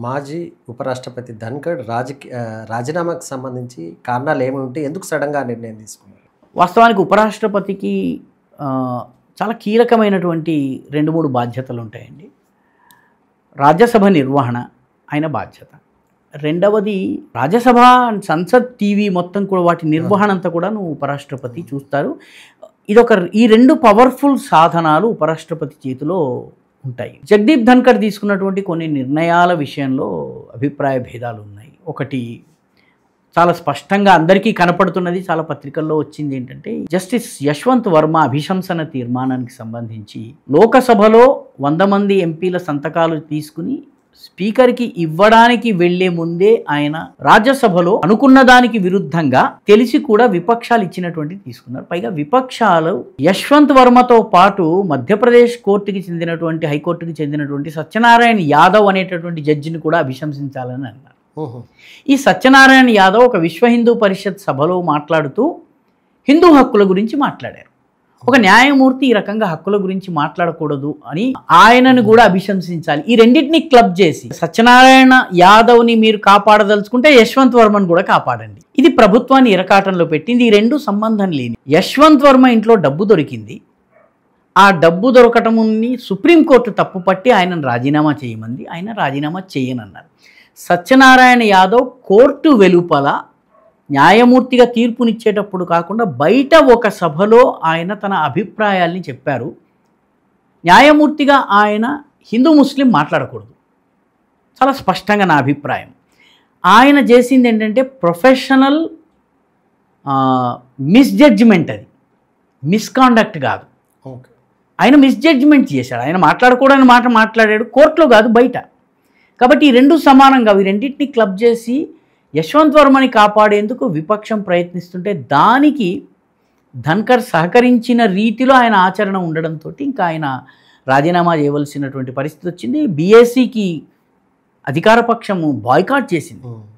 మాజీ ఉపరాష్ట్రపతి ధన్కడ్ రాజీనామాకు సంబంధించి కారణాలు ఏమి ఉంటే ఎందుకు సడన్గా నిర్ణయం తీసుకున్నారు? వాస్తవానికి ఉపరాష్ట్రపతికి చాలా కీలకమైనటువంటి 2-3 బాధ్యతలు ఉంటాయండి. రాజ్యసభ నిర్వహణ ఆయన బాధ్యత. రెండవది రాజ్యసభ సంసద్ టీవీ మొత్తం కూడా వాటి నిర్వహణ అంతా కూడా ఉపరాష్ట్రపతి చూస్తారు. ఈ 2 పవర్ఫుల్ సాధనాలు ఉపరాష్ట్రపతి చేతిలో ఉంటాయి. జగదీప్ ధన్కర్ తీసుకున్నటువంటి కొన్ని నిర్ణయాల విషయంలో అభిప్రాయ భేదాలు ఉన్నాయి. ఒకటి చాలా స్పష్టంగా అందరికీ కనపడుతున్నది, చాలా పత్రికల్లో వచ్చింది ఏంటంటే, జస్టిస్ యశ్వంత్ వర్మ అభిశంసన తీర్మానానికి సంబంధించి లోకసభలో 100 మంది ఎంపీల సంతకాలు తీసుకుని స్పీకర్కి ఇవ్వడానికి వెళ్లే ముందే ఆయన రాజ్యసభలో అనుకున్న దానికి విరుద్ధంగా తెలిసి కూడా విపక్షాలు ఇచ్చినటువంటి తీసుకున్నారు. పైగా విపక్షాలు యశ్వంత్ వర్మతో పాటు మధ్యప్రదేశ్ కోర్టుకి చెందినటువంటి హైకోర్టుకి చెందినటువంటి సత్యనారాయణ యాదవ్ అనేటటువంటి జడ్జిని కూడా అభిశంసించాలని అన్నారు. ఈ సత్యనారాయణ యాదవ్ ఒక విశ్వ హిందూ పరిషత్ సభలో మాట్లాడుతూ హిందూ హక్కుల గురించి మాట్లాడారు. ఒక న్యాయమూర్తి ఈ రకంగా హక్కుల గురించి మాట్లాడకూడదు అని ఆయనను కూడా అభిశంసించాలి. ఈ రెండింటిని క్లబ్ చేసి సత్యనారాయణ యాదవ్ని మీరు కాపాడదలుచుకుంటే యశ్వంత్ వర్మను కూడా కాపాడండి, ఇది ప్రభుత్వాన్ని ఇరకాటంలో పెట్టింది. ఈ 2 సంబంధం లేని. యశ్వంత్ వర్మ ఇంట్లో డబ్బు దొరికింది. ఆ డబ్బు దొరకటముని సుప్రీంకోర్టు తప్పుపట్టి ఆయనను రాజీనామా చేయమంది. ఆయన రాజీనామా చేయనన్నారు. సత్యనారాయణ యాదవ్ కోర్టు వెలుపల న్యాయమూర్తిగా తీర్పునిచ్చేటప్పుడు కాకుండా బయట ఒక సభలో ఆయన తన అభిప్రాయాల్ని చెప్పారు. న్యాయమూర్తిగా ఆయన హిందూ ముస్లిం మాట్లాడకూడదు, చాలా స్పష్టంగా నా అభిప్రాయం. ఆయన చేసింది ఏంటంటే ప్రొఫెషనల్ మిస్జడ్జిమెంట్, అది మిస్కాండక్ట్ కాదు. ఆయన మిస్జడ్జిమెంట్ చేశాడు. ఆయన మాట్లాడకూడని మాట మాట్లాడాడు, కోర్టులో కాదు బయట. కాబట్టి ఈ 2 సమానంగా ఈ రెండింటిని క్లబ్ చేసి యశ్వంత్ వర్మని కాపాడేందుకు విపక్షం ప్రయత్నిస్తుంటే దానికి ధన్కర్ సహకరించిన రీతిలో ఆయన ఆచరణ ఉండడంతో ఇంకా ఆయన రాజీనామా చేయవలసినటువంటి పరిస్థితి వచ్చింది. బీఏసీకి అధికార పక్షము బాయ్కాట్ చేసింది.